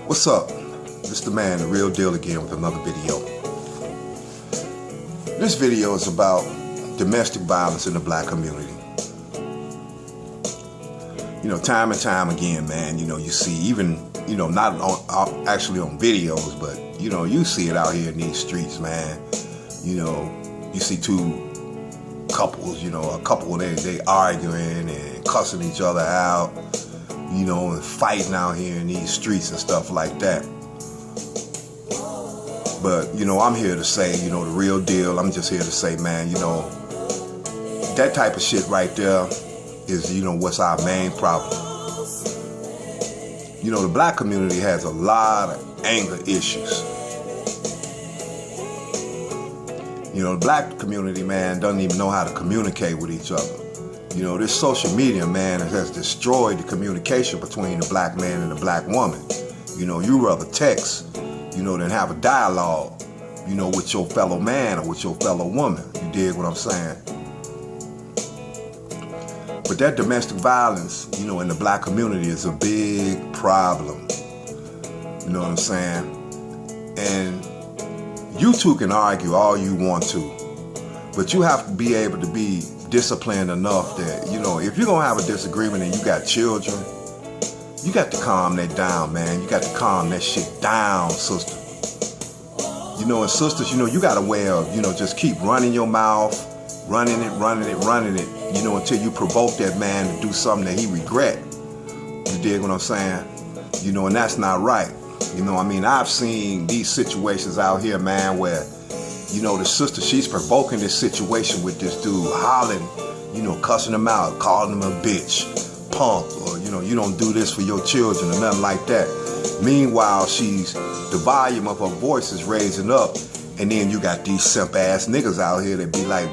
What's up? This the man, the real deal again with another video. This video is about domestic violence in the black community. You know, time and time again, man, you see even, not actually on videos, but, you see it out here in these streets, man. You see two couples, a couple, they arguing and cussing each other out, and fighting out here in these streets and stuff like that. But, I'm here to say, the real deal. I'm just here to say, man, that type of shit right there is, what's our main problem. The black community has a lot of anger issues. The black community, man, doesn't even know how to communicate with each other. This social media, man, has destroyed the communication between the black man and the black woman. You rather text, than have a dialogue, with your fellow man or with your fellow woman. You dig what I'm saying? But that domestic violence, in the black community is a big problem. You know what I'm saying? And you two can argue all you want to, but you have to be able to be disciplined enough that, if you're going to have a disagreement and you got children, you got to calm that down, man. You got to calm that shit down, sister. And sisters, you got a way of, just keep running your mouth, running it, until you provoke that man to do something that he regret. You dig what I'm saying? And that's not right. I've seen these situations out here, man, where, the sister, she's provoking this situation with this dude, hollering, cussing him out, calling him a bitch, punk, or, you don't do this for your children or nothing like that. Meanwhile, the volume of her voice is raising up, and then you got these simp-ass niggas out here that be like,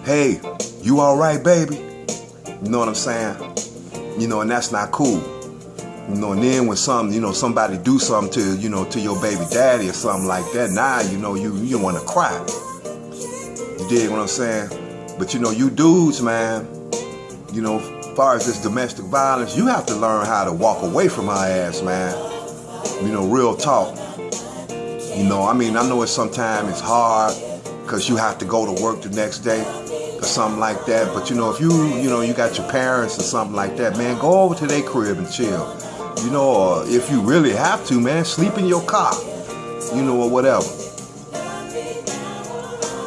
hey, you all right, baby? You know what I'm saying? And that's not cool. And then when somebody do something to your baby daddy or something like that, now, you want to cry. You dig what I'm saying? But, you dudes, man, as far as this domestic violence, you have to learn how to walk away from her ass, man. Real talk. I know sometimes it's hard because you have to go to work the next day or something like that. But, if you got your parents or something like that, man, go over to their crib and chill. Or if you really have to, man, sleep in your car, or whatever.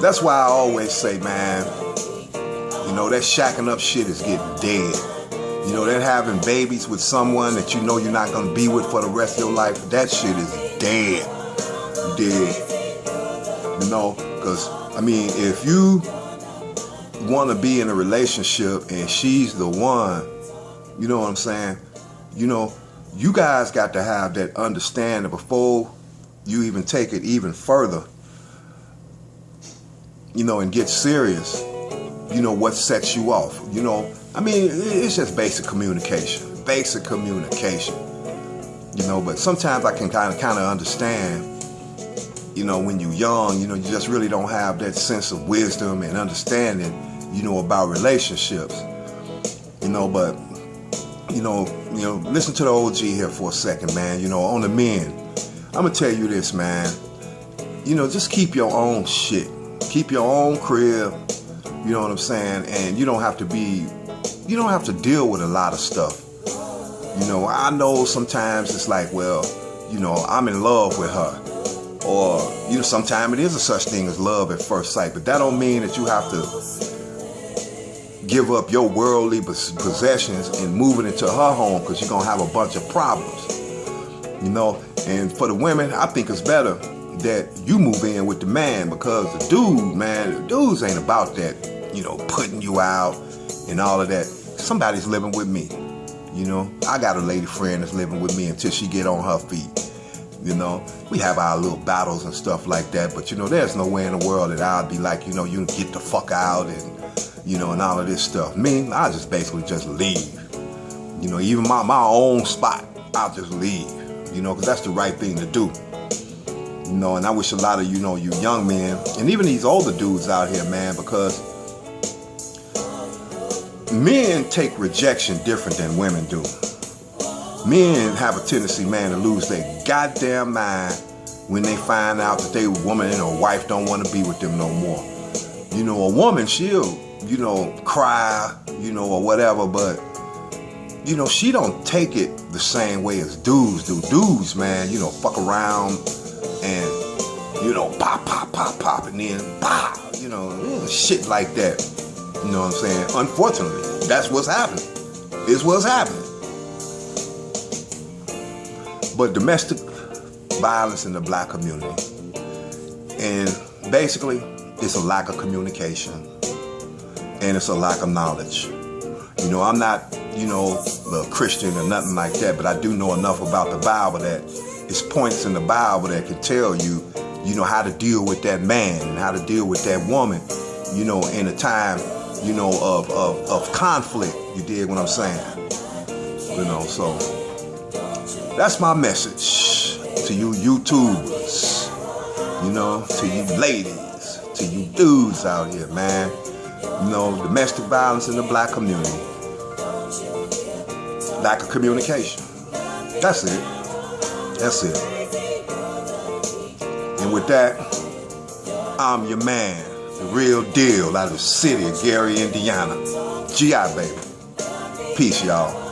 That's why I always say, man, that shacking up shit is getting dead. That having babies with someone that you're not going to be with for the rest of your life, that shit is dead. You dig? Because, if you want to be in a relationship and she's the one, you know what I'm saying? You guys got to have that understanding before you even take it even further, and get serious, what sets you off, it's just basic communication, but sometimes I can kind of understand, when you're young, you just really don't have that sense of wisdom and understanding, about relationships, but listen to the OG here for a second, man. On the men, I'm gonna tell you this, man. Just keep your own shit. Keep your own crib. You know what I'm saying? And you don't have to deal with a lot of stuff. I know sometimes it's like, well, I'm in love with her. Or, sometimes it is a such thing as love at first sight. But that don't mean that you have to give up your worldly possessions and move it into her home, because you're going to have a bunch of problems. And for the women, I think it's better that you move in with the man, because the dudes ain't about that, putting you out and all of that. Somebody's living with me. I got a lady friend that's living with me until she get on her feet. We have our little battles and stuff like that, but there's no way in the world that I'd be like, you get the fuck out and and all of this stuff. I just basically just leave. Even my own spot, I'll just leave. Because that's the right thing to do. And I wish a lot of you young men, and even these older dudes out here, man, because men take rejection different than women do. Men have a tendency, man, to lose their goddamn mind when they find out that their woman and her wife don't want to be with them no more. You know, a woman, she'll, you know, cry, you know, or whatever, but, you know, she don't take it the same way as dudes do. Dudes, man, you know, fuck around and, you know, pop, pop, pop, pop, and then pop, you know, shit like that. You know what I'm saying? Unfortunately, that's what's happening. It's what's happening. But domestic violence in the black community, and basically, it's a lack of communication, and it's a lack of knowledge. You know, I'm not, you know, a Christian or nothing like that, but I do know enough about the Bible that it's points in the Bible that can tell you, you know, how to deal with that man and how to deal with that woman, you know, in a time, you know, of conflict. You dig what I'm saying? You know, so that's my message to you YouTubers, you know, to you ladies, to you dudes out here, man. You know, domestic violence in the black community. Lack of communication. That's it. That's it. And with that, I'm your man, the real deal out of the city of Gary, Indiana. GI, baby. Peace, y'all.